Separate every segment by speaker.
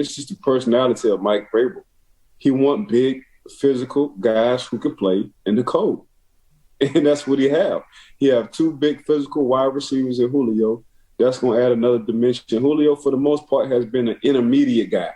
Speaker 1: it's just the personality of Mike Vrabel. He want big, physical guys who can play in the cold. And that's what he have. He have two big physical wide receivers in Julio. That's going to add another dimension. Julio, for the most part, has been an intermediate guy.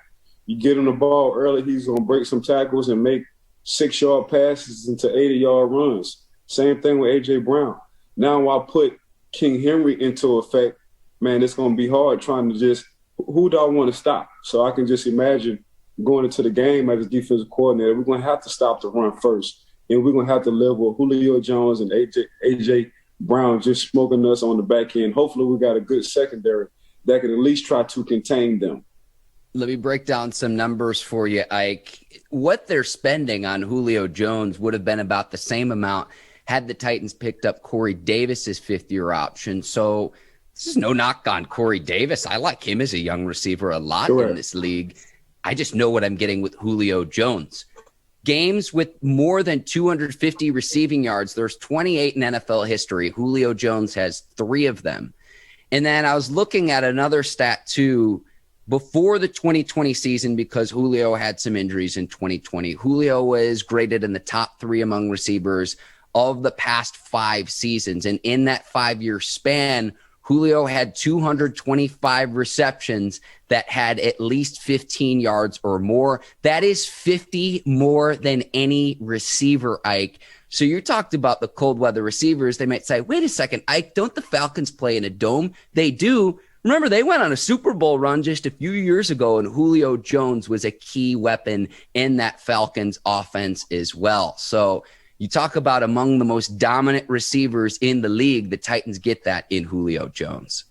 Speaker 1: You get him the ball early, he's going to break some tackles and make 6-yard passes into 80-yard runs. Same thing with A.J. Brown. Now I put King Henry into effect, man, it's going to be hard trying to just – who do I want to stop? So I can just imagine going into the game as a defensive coordinator, we're going to have to stop the run first. And we're going to have to live with Julio Jones and A.J. Brown just smoking us on the back end. Hopefully we got a good secondary that can at least try to contain them.
Speaker 2: Let me break down some numbers for you, Ike. What they're spending on Julio Jones would have been about the same amount had the Titans picked up Corey Davis's fifth-year option. So this is no knock on Corey Davis. I like him as a young receiver a lot in this league. I just know what I'm getting with Julio Jones. Games with more than 250 receiving yards, there's 28 in NFL history. Julio Jones has 3 of them. And then I was looking at another stat, too, before the 2020 season, because Julio had some injuries in 2020. Julio was graded in the top 3 among receivers of the past 5 seasons. And in that 5-year span, Julio had 225 receptions that had at least 15 yards or more. That is 50 more than any receiver, Ike. So you talked about the cold weather receivers. They might say, wait a second, Ike, don't the Falcons play in a dome? They do. Remember, they went on a Super Bowl run just a few years ago, and Julio Jones was a key weapon in that Falcons offense as well. So you talk about among the most dominant receivers in the league, the Titans get that in Julio Jones.